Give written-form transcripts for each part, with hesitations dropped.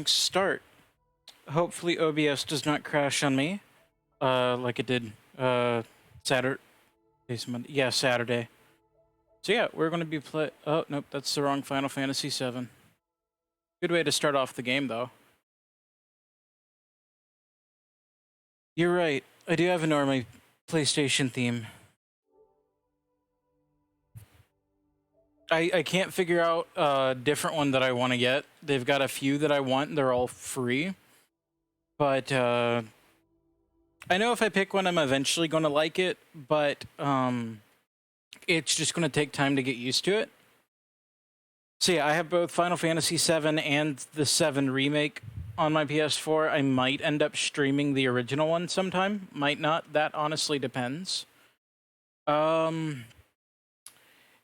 Start. Hopefully OBS does not crash on me, like it did Saturday. Yeah, Saturday. So yeah, we're gonna be play. Oh nope, that's the wrong Final Fantasy VII. Good way to start off the game though. You're right. I do have a normal PlayStation theme. I can't figure out a different one that I want to get. They've got a few that I want, and they're all free. But I know if I pick one, I'm eventually going to like it, but it's just going to take time to get used to it. So yeah, I have both Final Fantasy VII and the 7 Remake on my PS4. I might end up streaming the original one sometime. Might not. That honestly depends.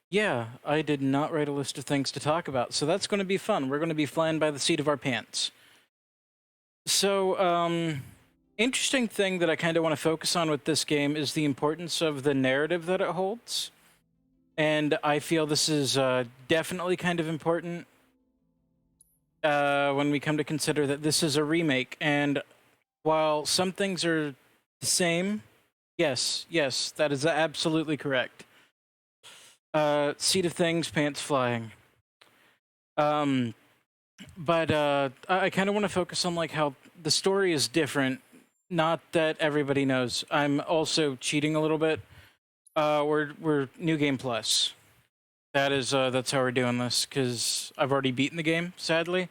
Yeah, I did not write a list of things to talk about, so that's going to be fun. We're going to be flying by the seat of our pants. So, interesting thing that I kind of want to focus on with this game is the importance of the narrative that it holds. And I feel this is definitely kind of important when we come to consider that this is a remake. And while some things are the same, yes, that is absolutely correct. Seat of things, pants flying. But I kind of want to focus on like how the story is different. Not that everybody knows. I'm also cheating a little bit. We're New Game Plus. That's how we're doing this because I've already beaten the game, sadly,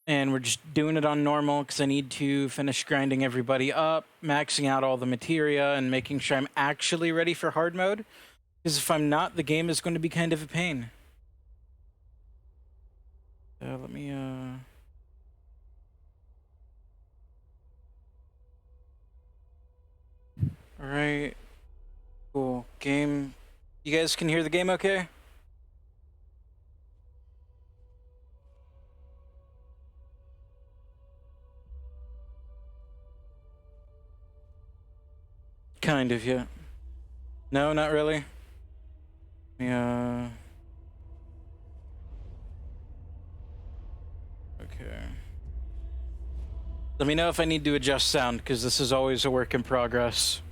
and we're just doing it on normal because I need to finish grinding everybody up, maxing out all the materia, and making sure I'm actually ready for hard mode. Because if I'm not, the game is going to be kind of a pain. Let me, Alright. Cool. Game. You guys can hear the game okay? Kind of, yeah. No, not really. Yeah. Okay. Let me know if I need to adjust sound, because this is always a work in progress.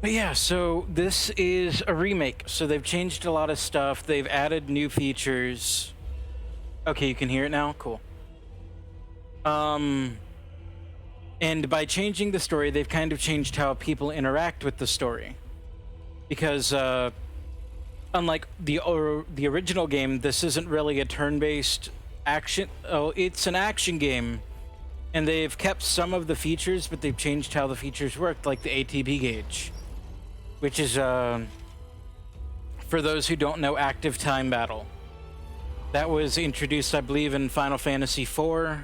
But yeah, so this is a remake. So they've changed a lot of stuff. They've added new features. Okay, you can hear it now? Cool. And by changing the story, they've kind of changed how people interact with the story. Because, unlike the original game, this isn't really a turn-based action. Oh, it's an action game. And they've kept some of the features, but they've changed how the features work, like the ATB gauge. Which is, for those who don't know, active time battle. That was introduced, I believe, in Final Fantasy IV.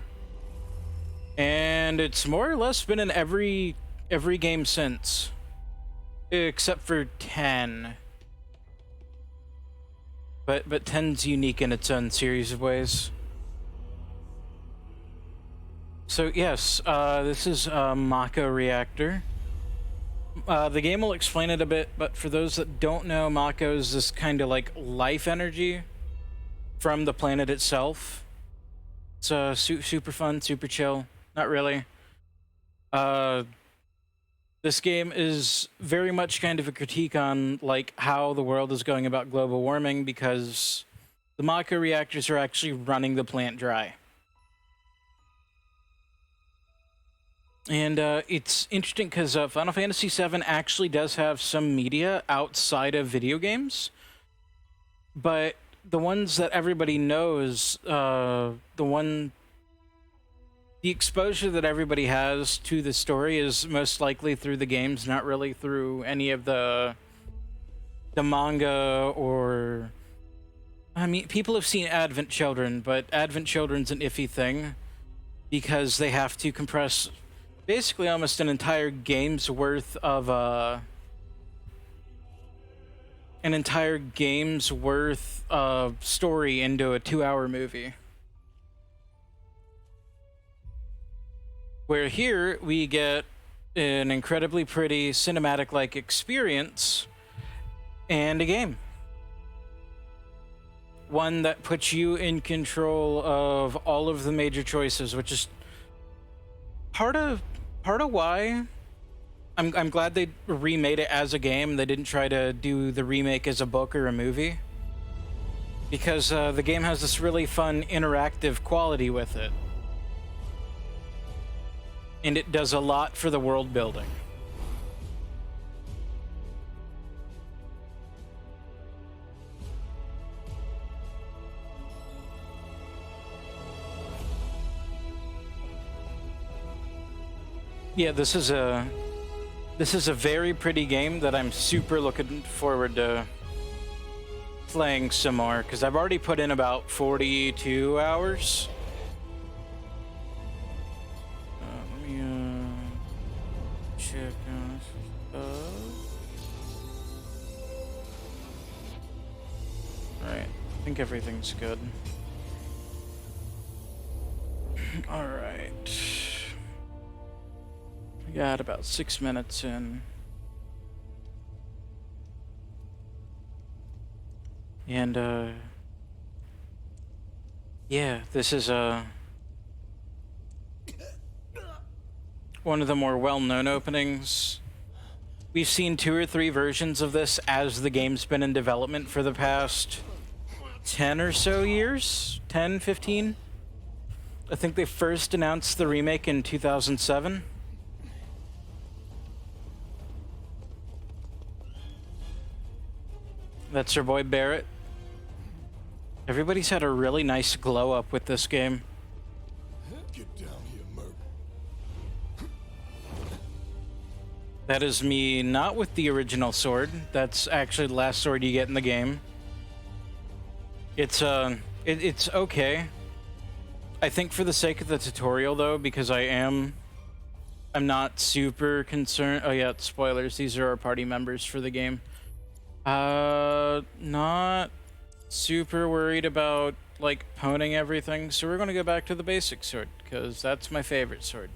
And it's more or less been in every game since. Except for 10. But 10's unique in its own series of ways. So yes, this is a Mako reactor. The game will explain it a bit, but for those that don't know, Mako is this kind of like life energy from the planet itself. It's super fun, super chill. Not really. This game is very much kind of a critique on like how the world is going about global warming, because the Mako reactors are actually running the plant dry. And it's interesting because Final Fantasy VII actually does have some media outside of video games, but the ones that everybody knows, the exposure that everybody has to the story is most likely through the games, not really through any of the manga or... I mean, people have seen Advent Children, but Advent Children's an iffy thing because they have to compress basically almost an entire game's worth of story into a 2-hour movie. Where here we get an incredibly pretty cinematic-like experience and a game. one that puts you in control of all of the major choices, which is part of why I'm glad they remade it as a game. They didn't try to do the remake as a book or a movie, because the game has this really fun interactive quality with it, and it does a lot for the world building. Yeah, this is a very pretty game that I'm super looking forward to playing some more, because I've already put in about 42 hours. Let me check on Alright, I think everything's good. Alright. We got about 6 minutes in. And yeah, this is one of the more well-known openings. We've seen 2 or 3 versions of this as the game's been in development for the past 10 or so years. 10, 15? I think they first announced the remake in 2007. That's our boy Barrett. Everybody's had a really nice glow up with this game. Get down here, Merc. That is me not with the original sword. That's actually the last sword you get in the game. It's it's okay. I think for the sake of the tutorial though, because I'm not super concerned. Oh yeah, spoilers. These are our party members for the game. Not super worried about like honing everything, so we're gonna go back to the basic sword because that's my favorite sword.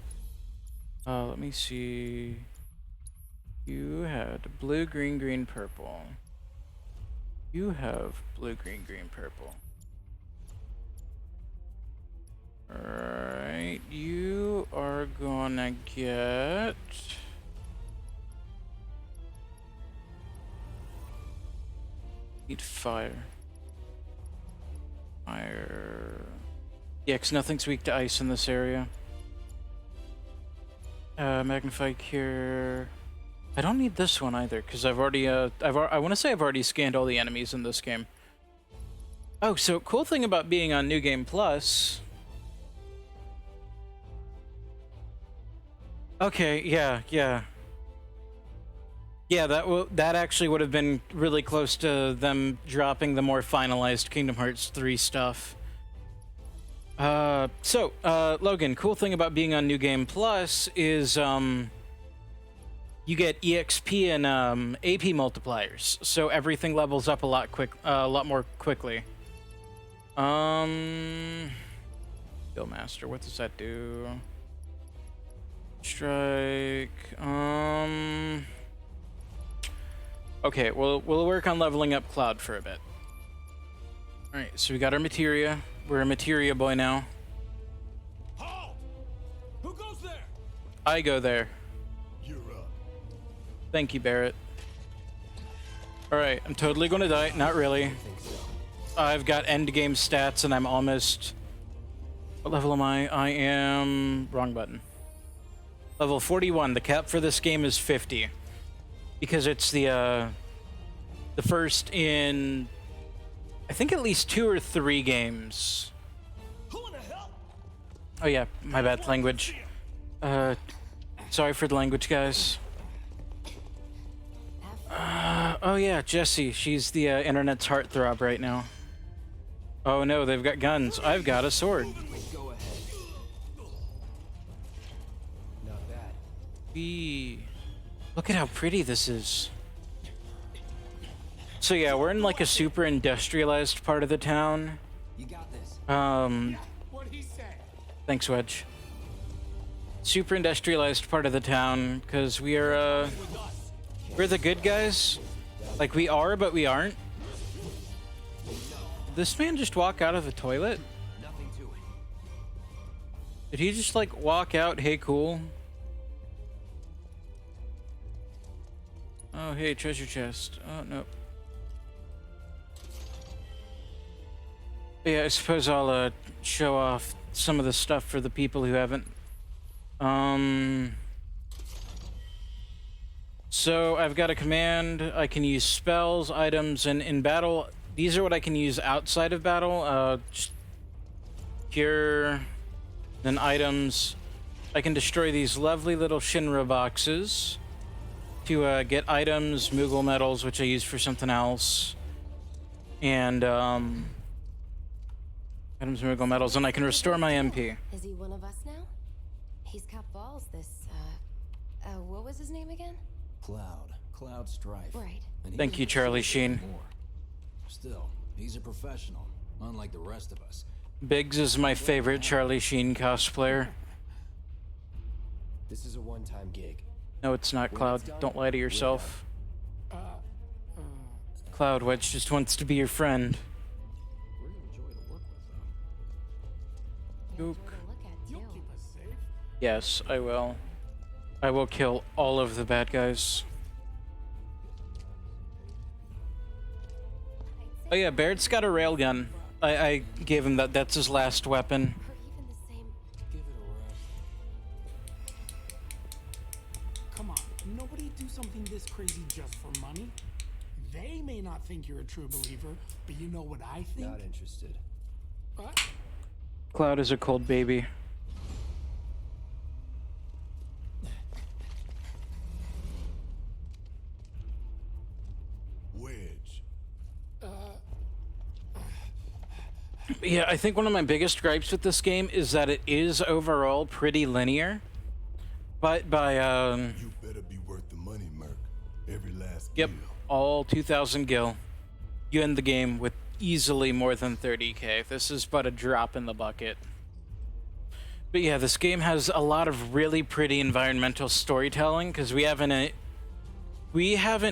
Let me see. You had blue, green, green, purple. You have blue, green, green, purple. Alright, you are gonna get... Need fire. Fire. Yeah, 'cause nothing's weak to ice in this area. Magnify cure. I don't need this one either, because I've already, I want to say I've already scanned all the enemies in this game. Oh, so cool thing about being on New Game Plus. Okay, yeah. Yeah, that actually would have been really close to them dropping the more finalized Kingdom Hearts 3 stuff. Logan, cool thing about being on New Game Plus is you get EXP and AP multipliers, so everything levels up a lot more quickly. Skillmaster, what does that do? Strike. Okay, we'll work on leveling up Cloud for a bit. Alright, so we got our materia. We're a materia boy now. Halt! Who goes there? I go there. You're up. Thank you, Barrett. Alright, I'm totally gonna die. Not really. I've got end game stats and I'm almost... What level am I? I am... Wrong button. Level 41. The cap for this game is 50. Because it's the first in, I think, at least 2 or 3 games. Who in the hell? Oh yeah, my bad, language. Sorry for the language, guys. Oh yeah, Jessie, she's the internet's heartthrob right now. Oh no, they've got guns. I've got a sword. Go ahead. Not bad. Look at how pretty this is. So yeah, we're in like a super industrialized part of the town. You got this. What'd he say? Thanks, Wedge. Super industrialized part of the town, because we're the good guys. Like, we are, but we aren't. this man just walk out of the toilet? Nothing to it. Did he just like walk out? Hey, cool. Oh, hey, treasure chest. Oh, no. Yeah, I suppose I'll show off some of the stuff for the people who haven't. So I've got a command. I can use spells, items, and in battle, these are what I can use outside of battle. Just cure, then items. I can destroy these lovely little Shinra boxes to get items, Moogle medals, which I use for something else, and items, Moogle medals, and I can restore my MP. Is he one of us now? He's got balls, this, what was his name again? Cloud Strife. Right. And Thank he's you, Charlie Sheen. more. Still, he's a professional, unlike the rest of us. Biggs is my favorite Charlie Sheen cosplayer. This is a one-time gig. No, it's not, Cloud. Don't lie to yourself. Cloud Wedge just wants to be your friend. We're a joy to work with, though. You're a Duke. joy to look at, You'll too. keep us safe. Yes, I will. I will kill all of the bad guys. Oh yeah, Baird's got a railgun. I gave him that. That's his last weapon. Or even the same. Give it a rest. Come on, nobody do something this crazy just for money. They may not think you're a true believer, but you know what I think? Not interested. What? Cloud is a cold baby. Wedge. Yeah, I think one of my biggest gripes with this game is that it is overall pretty linear. But by You better be worth the money, Merc. Every last yep, gil. all 2,000 gil, you end the game with easily more than 30k. This is but a drop in the bucket. But yeah, this game has a lot of really pretty environmental storytelling because we haven't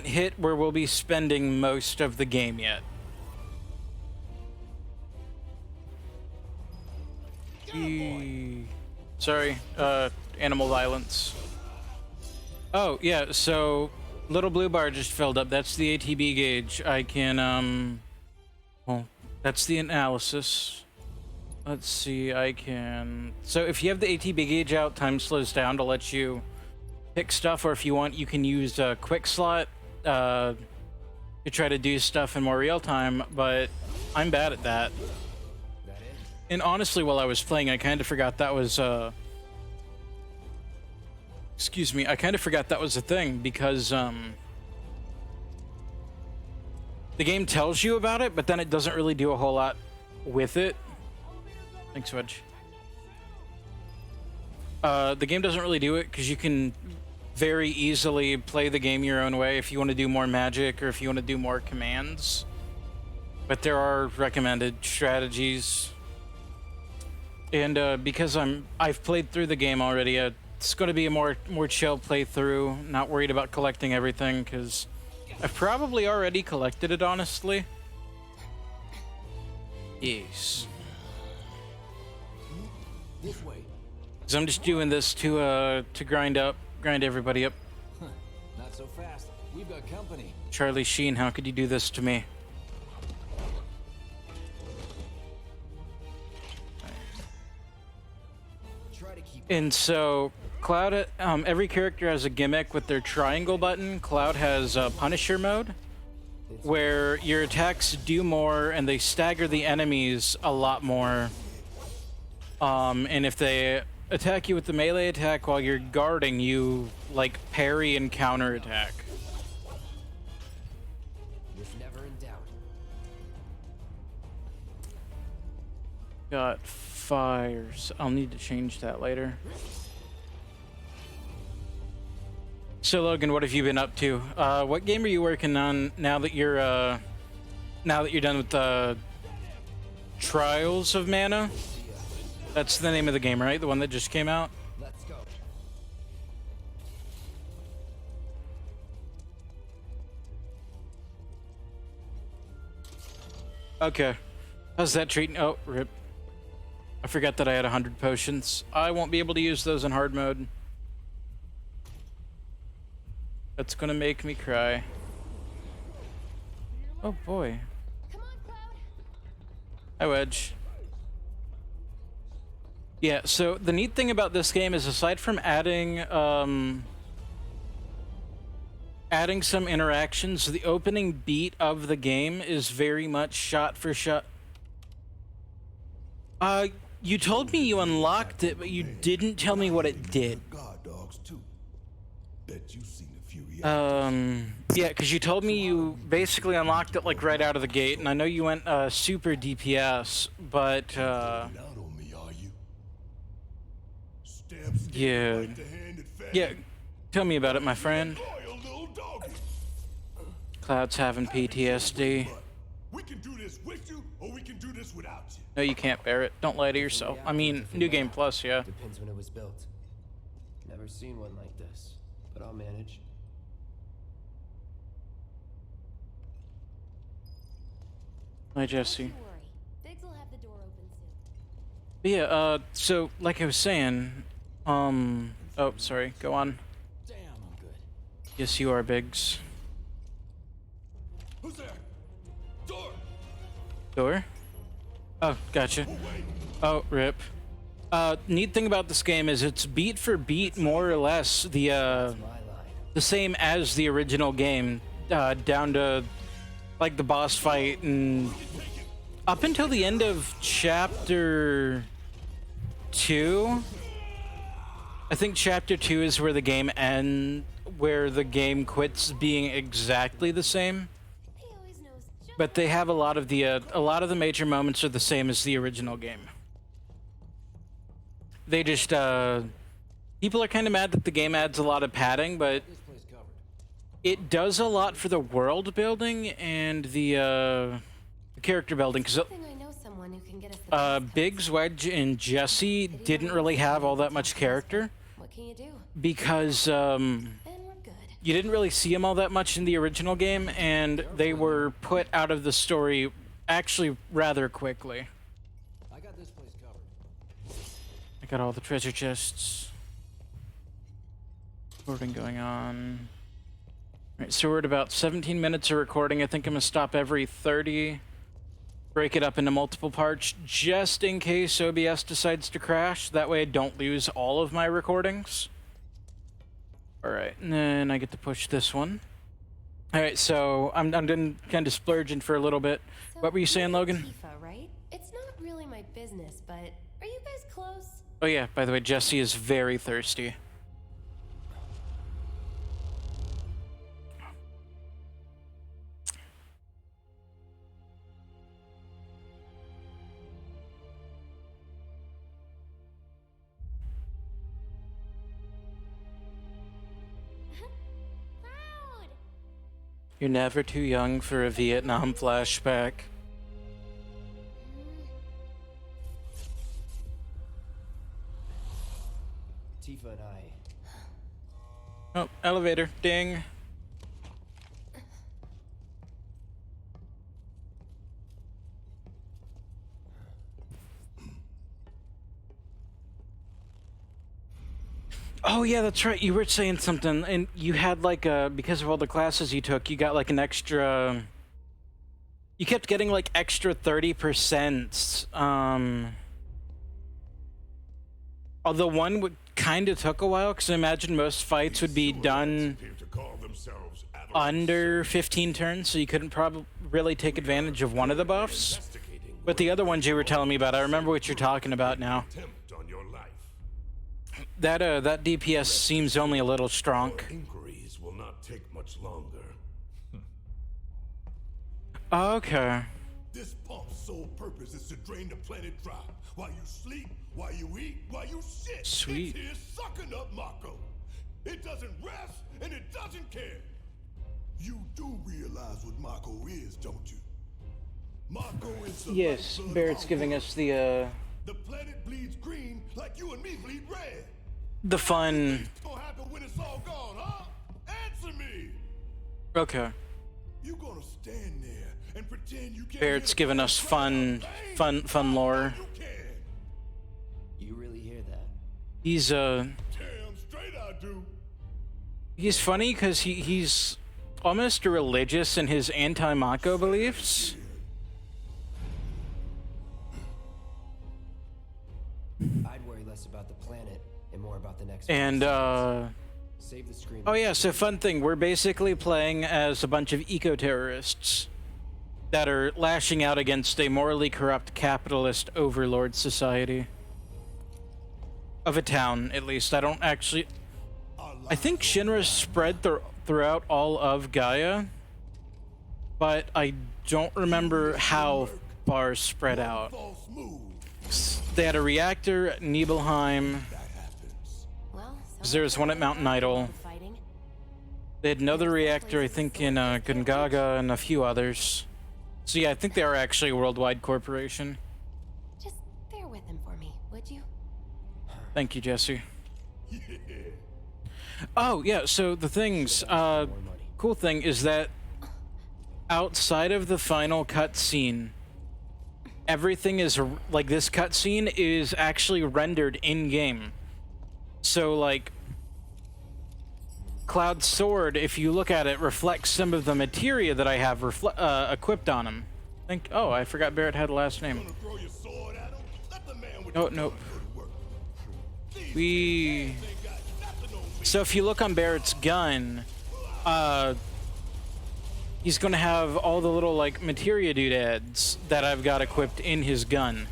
hit where we'll be spending most of the game yet. Sorry, animal violence. Oh, yeah, so little blue bar just filled up. That's the ATB gauge. I can, well, that's the analysis. Let's see, I can... So if you have the ATB gauge out, time slows down to let you pick stuff, or if you want, you can use a quick slot to try to do stuff in more real time, but I'm bad at that. And honestly, while I was playing, I kind of forgot that was, excuse me, I kind of forgot that was a thing, because, the game tells you about it, but then it doesn't really do a whole lot with it. Thanks, Wedge. The game doesn't really do it, because you can very easily play the game your own way if you want to do more magic, or if you want to do more commands. But there are recommended strategies. And because I've played through the game already, it's going to be a more chill playthrough. Not worried about collecting everything because I've probably already collected it, honestly. Yes. This way. Because I'm just doing this to grind everybody up. Not so fast. We've got company. Charlie Sheen, how could you do this to me? Try to keep. And so, Cloud, every character has a gimmick with their triangle button. Cloud has Punisher mode, where your attacks do more and they stagger the enemies a lot more. And if they attack you with the melee attack while you're guarding, you like parry and counter attack. It's never in doubt. Got fires. I'll need to change that later. So Logan, what have you been up to? What game are you working on now that you're done with the Trials of Mana? That's the name of the game, right? The one that just came out? Let's go. Okay. How's that treating? Oh, rip. I forgot that I had 100 potions. I won't be able to use those in hard mode. That's gonna make me cry. Oh boy. Come on, Cloud. Hi, Wedge. Yeah, so the neat thing about this game is aside from adding some interactions, the opening beat of the game is very much shot for shot. You told me you unlocked it, but you didn't tell me what it did. Guard dogs too. Bet you seen a few. Yeah, because you told me you basically unlocked it like right out of the gate, and I know you went super DPS, but Out on me, are you? Stabs yeah, like the hand that fed yeah. you. Tell me about it, my friend. Loyal little doggy. Cloud's having PTSD. But we can do this with you, or we can do this without you. No, you can't bear it. Don't lie to yourself. I mean, New Game Plus, yeah. Depends when it was built. Never seen one like this, but I'll manage. Hi, Jesse. Don't worry. Biggs will have the door open soon. But yeah, so, like I was saying, oh, sorry, go on. Damn, I'm good. Yes, you are, Biggs. Who's there? Door. Door? Oh, gotcha. Oh, rip. Neat thing about this game is it's beat for beat, more or less, the same as the original game, down to, like, the boss fight, and up until the end of Chapter 2, I think Chapter 2 is where the game where the game quits being exactly the same. He always knows just But they have a lot of the major moments are the same as the original game. They just people are kind of mad that the game adds a lot of padding, but This place covered. it does a lot for the world building and the character building. Because I think I know someone who can get us the best Biggs, Wedge, and Jesse didn't really have all that much character What can you do? because And we're good. you didn't really see them all that much in the original game, and they were put out of the story actually rather quickly. I got this place covered. I got all the treasure chests. Recording going on. Alright, so we're at about 17 minutes of recording. I think I'm gonna stop every 30. Break it up into multiple parts just in case OBS decides to crash. That way I don't lose all of my recordings. Alright, and then I get to push this one. Alright, so I'm done kind of splurging for a little bit. So What were you saying, you're Logan? Tifa, right? It's not really my business, but are you guys close? Oh yeah, by the way, Jesse is very thirsty. Cloud! You're never too young for a Vietnam flashback. Tifa and I. Oh, elevator. Ding. Oh yeah, that's right. You were saying something, and you had like because of all the classes you took, you got like an extra. You kept getting like extra 30%. Although one would kind of took a while, because I imagine most fights would be done Appear to call themselves Avalanche. under 15 turns, so you couldn't probably really take advantage of one of the buffs. Investigating But the other ones you were telling me about, I remember what you're talking about now. attempt on your life. That DPS seems only a little strong. Inquiries will not take much longer. Okay. This pump's sole purpose is to drain the planet dry. While you sleep, while you eat, while you shit. Sweet. It's here sucking up Mako. It doesn't rest and it doesn't care. You do realize what Mako is, don't you? Mako is the Yes, lifeblood of Barrett's our giving world. us the The planet bleeds green like you and me bleed red. fun. What's gonna happen when it's all gone, huh? Answer me! Okay. You gonna stand there and pretend you can't Barrett's hear the giving us fun lore. you can. You really hear that? He's Damn straight I do. he's funny because he's almost religious in his anti-Mako beliefs. I'd worry less about the planet and more about the next. And Save the screen. oh yeah, so fun thing, we're basically playing as a bunch of eco-terrorists that are lashing out against a morally corrupt capitalist overlord society. Of a town, at least. I don't actually... I think Shinra spread throughout all of Gaia, but I don't remember how far spread out. False move. They had a reactor at Nibelheim. That happens. Well, There's one at Mountain Idol. fighting. They had another reactor, I think, in Gungaga and a few others. So yeah, I think they are actually a worldwide corporation. Just bear with him for me, would you? Thank you, Jesse. Oh, yeah, so the things, cool thing is that outside of the final cutscene, everything is, like, this cutscene is actually rendered in-game. So, like, Cloud's sword, if you look at it, reflects some of the materia that I have equipped on him. Oh, I forgot Barrett had a last name. Gonna throw your sword at him? Let the man with Oh, the nope. gun go to work. We... Ain't got nothing on me. So if you look on Barrett's gun, he's gonna have all the little, like, materia doodads that I've got equipped in his gun.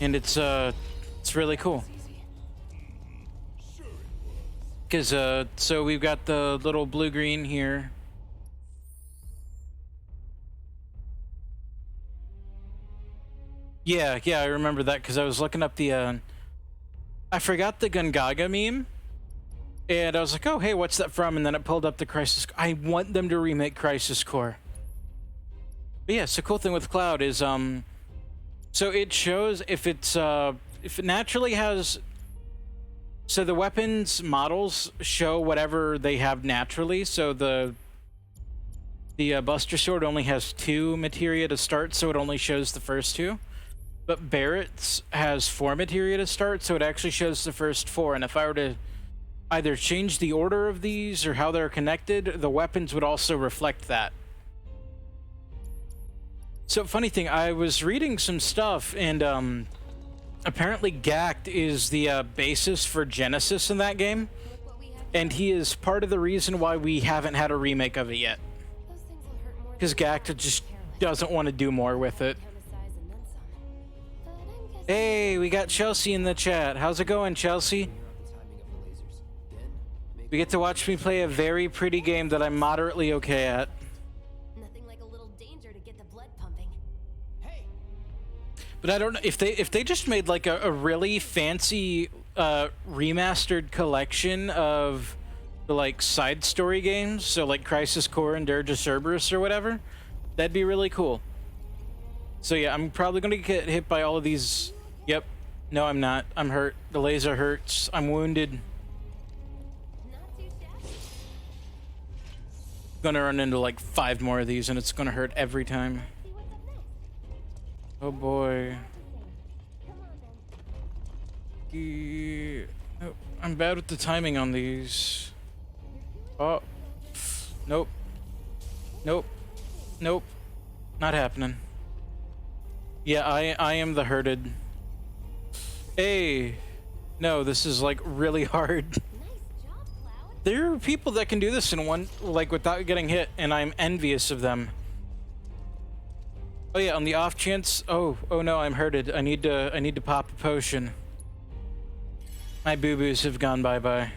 And it's really cool. Because, so we've got the little blue-green here. Yeah, I remember that because I was looking up the, I forgot the Gungaga meme. And I was like, oh, hey, what's that from? And then it pulled up the Crisis. I want them to remake Crisis Core. But yeah, so cool thing with Cloud is, so it shows if it's, if it naturally has, so the weapons models show whatever they have naturally. So the Buster Sword only has 2 materia to start, so it only shows the first 2. But Barrett's has 4 materia to start, so it actually shows the first 4. And if I were to either change the order of these or how they're connected, the weapons would also reflect that. So, funny thing, I was reading some stuff, and apparently Gact is the basis for Genesis in that game, and he is part of the reason why we haven't had a remake of it yet. Those things will hurt more Because than Gact just doesn't want to do more with it. Hermicize and then some. But I'm guessing Hey, we got Chelsea in the chat. How's it going, Chelsea? The timing of the lasers. Then maybe We get to watch me play a very pretty game that I'm moderately okay at. nothing like a little danger to get the blood pumping. hey, But I don't know if they just made like a really fancy remastered collection of the like side story games, so like Crisis Core and Dirge of Cerberus or whatever. That'd be really cool. So yeah, I'm probably gonna get hit by all of these. Yep. No, I'm not. I'm hurt. The laser hurts. I'm wounded. Not too shabby. Gonna run into like 5 more of these, and it's gonna hurt every time. See what's up next. Oh boy. Come on then. Yeah. Oh, I'm bad with the timing on these. Oh. Nope. Nope. Nope. Not happening. Yeah, I am the hurted. Hey. No, this is like really hard. Nice job, Cloud. There are people that can do this in one, like, without getting hit, and I'm envious of them. Oh yeah, on the off chance. Oh no, I'm hurted. I need to pop a potion. My boo-boos have gone bye-bye.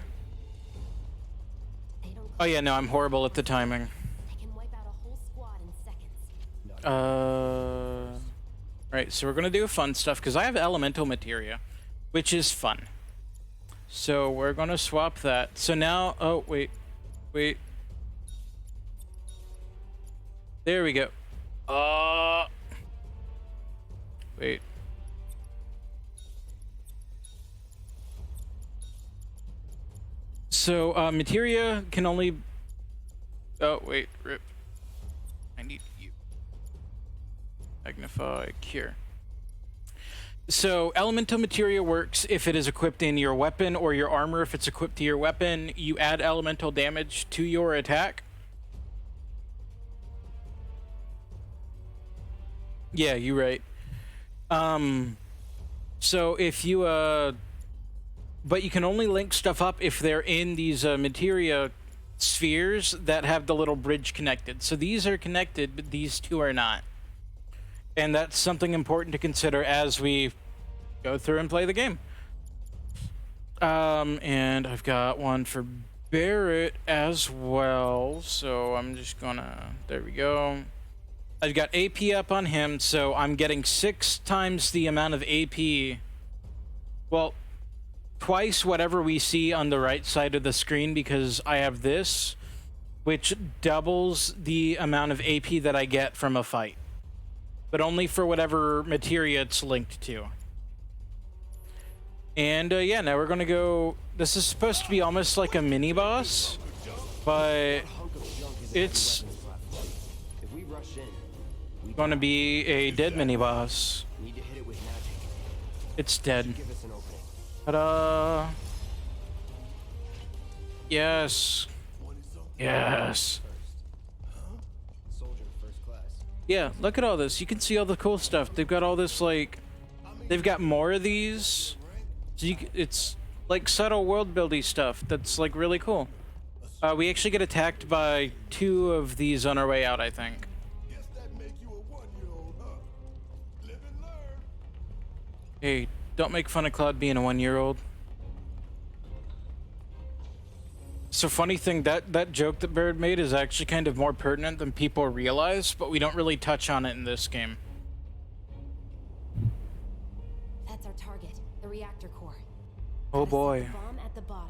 They don't. Oh yeah, no, I'm horrible at the timing. I can wipe out a whole squad in seconds. Right, so we're gonna do fun stuff because I have elemental materia, which is fun. So we're gonna swap that. So now, oh wait. There we go. Wait. So materia can only Oh, wait, rip. I need you. Magnify, cure. So, elemental materia works if it is equipped in your weapon or your armor. If it's equipped to your weapon, you add elemental damage to your attack. Yeah, you're right. So if you, but you can only link stuff up if they're in these materia spheres that have the little bridge connected. So these are connected, but these two are not. And that's something important to consider as we go through and play the game. And I've got one for Barrett as well. So I'm just gonna, there we go. I've got AP up on him, so I'm getting 6 times the amount of AP. Well, twice whatever we see on the right side of the screen because I have this, which doubles the amount of AP that I get from a fight. But only for whatever materia it's linked to. And yeah, now we're gonna go... This is supposed to be almost like a mini-boss, but it's gonna be a dead mini-boss. Need to hit it with magic. It's dead. Give us an opening. Ta-da! Yes. Yes. Soldier first class. Yeah, look at all this. You can see all the cool stuff. They've got all this, like... They've got more of these. So it's like subtle world-building stuff that's, like, really cool. We actually get attacked by 2 of these on our way out, I think. Guess that make you a 1-year-old, huh? Live and learn. Hey, don't make fun of Cloud being a 1-year-old. So funny thing, that joke that Baird made is actually kind of more pertinent than people realize, but we don't really touch on it in this game. That's our target, the reactor core. Oh Gotta set boy. the bomb at the bottom.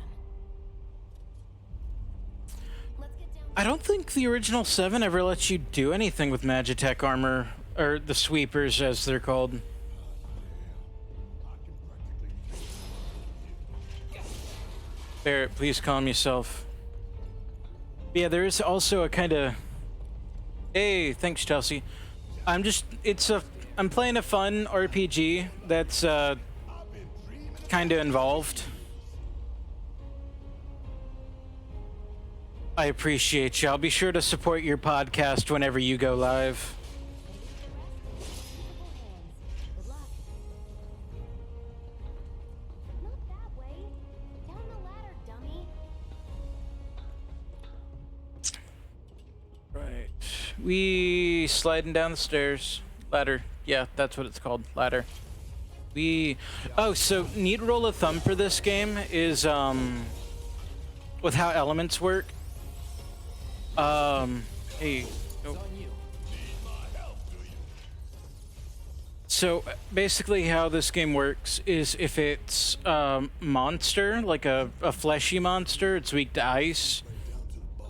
Let's get down. I don't think the original 7 ever lets you do anything with Magitech armor, or the sweepers as they're called. Barrett, please calm yourself. Yeah, there is also a kind of... Hey, thanks, Chelsea. I'm playing a fun RPG that's kind of involved. I appreciate you. I'll be sure to support your podcast whenever you go live. Good luck. Not that way. Down the ladder, dummy. Right. We sliding down the stairs. Ladder. Yeah, that's what it's called. Ladder. Oh, so neat rule of thumb for this game is with how elements work. Hey. Oh. So basically how this game works is if it's monster, like a fleshy monster, it's weak to ice.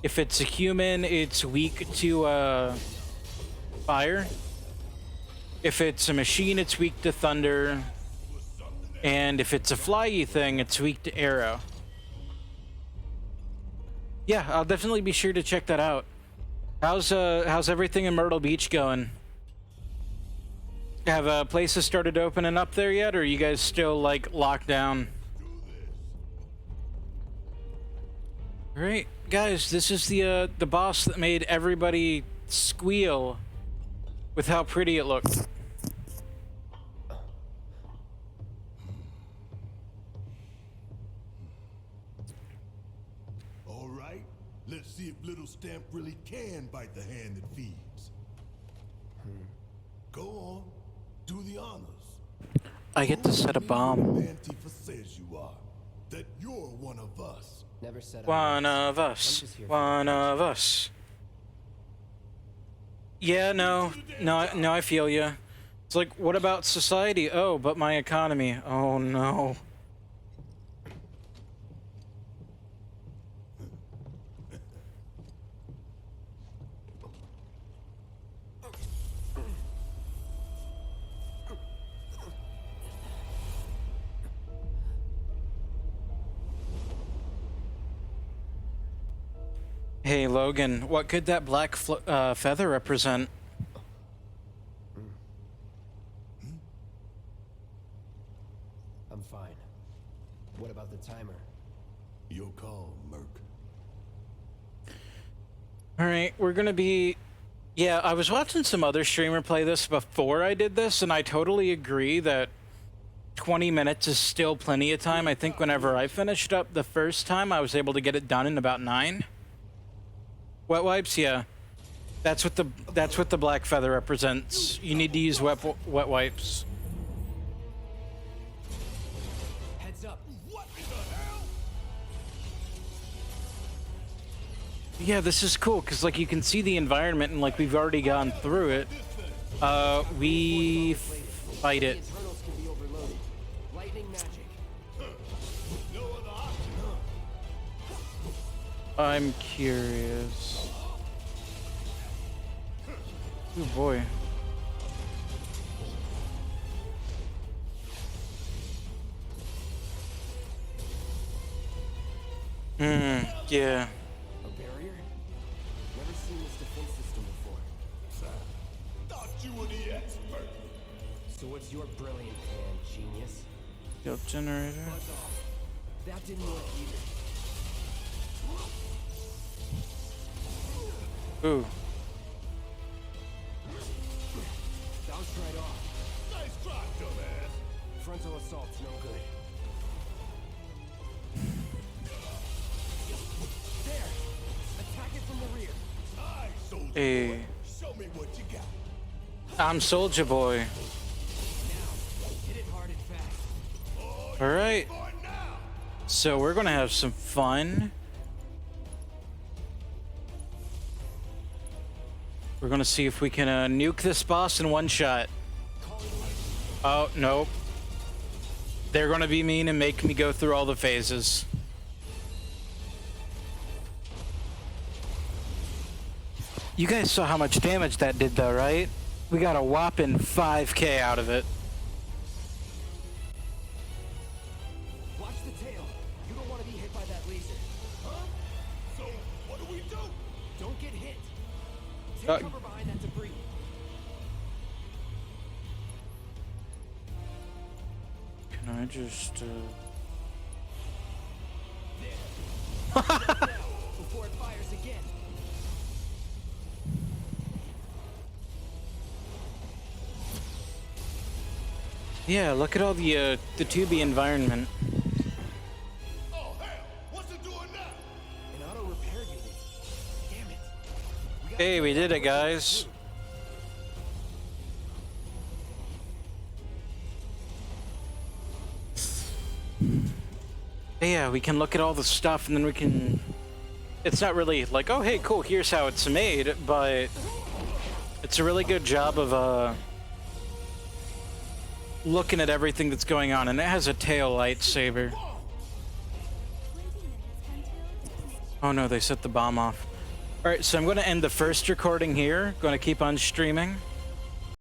If it's a human, it's weak to fire. If it's a machine, it's weak to thunder. And if it's a flyy thing, it's weak to arrow. Yeah, I'll definitely be sure to check that out. How's everything in Myrtle Beach going? Have places started opening up there yet, or are you guys still like locked down? All right, guys, this is the boss that made everybody squeal with how pretty it looked. All right, let's see if little Stamp really can bite the hand that feeds. Go on, do the honors. I get to set a bomb. Antifa says you are, that you're one of us. Never said I One was. of us. I'm just here for One of us. Yeah, no, I feel ya. It's like, what about society? Oh, but my economy. Oh no. Hey Logan, what could that black feather represent? I'm fine. What about the timer? Your call, Merc. All right, we're gonna be. Yeah, I was watching some other streamer play this before I did this, and I totally agree that 20 minutes is still plenty of time. I think whenever I finished up the first time, I was able to get it done in about 9. Wet wipes, yeah. That's what the black feather represents. You need to use wet wipes. Heads up. What in the hell? Yeah, this is cool because like you can see the environment and like we've already gone through it. We fight it. Internals can be overloaded. Lightning magic. No other option, huh? I'm curious. Oh boy. Yeah. A barrier? Never seen this defense system before. Thought you were the expert. So what's your brilliant plan, genius? Guild generator. Buzz off. That didn't work either. Ooh. Bounced right off. Nice try, dumbass. Frontal assault's no good. There! Attack it from the rear. Aye, soldier Hey. boy. Show me what you got. I'm Soldier Boy. Now, hit it hard and fast. All right. For now. So we're gonna have some fun. We're gonna see if we can nuke this boss in one shot. Oh, nope. They're gonna be mean and make me go through all the phases. You guys saw how much damage that did though, right? We got a whopping 5K out of it. Watch the tail. You don't want to be hit by that laser. Huh? So, what do we do? Don't get hit. Take Uh, cover behind that debris. Can I just Before it fires again. Yeah, look at all the 2B environment. Oh, hell. What's it doing now? An auto repair unit. Damn it. Hey, we did it, guys. Yeah, we can look at all the stuff and then we can... It's not really like, oh, hey, cool, here's how it's made, but it's a really good job of looking at everything that's going on, and it has a tail lightsaber. Oh no, they set the bomb off. Alright, so I'm going to end the first recording here. Going to keep on streaming.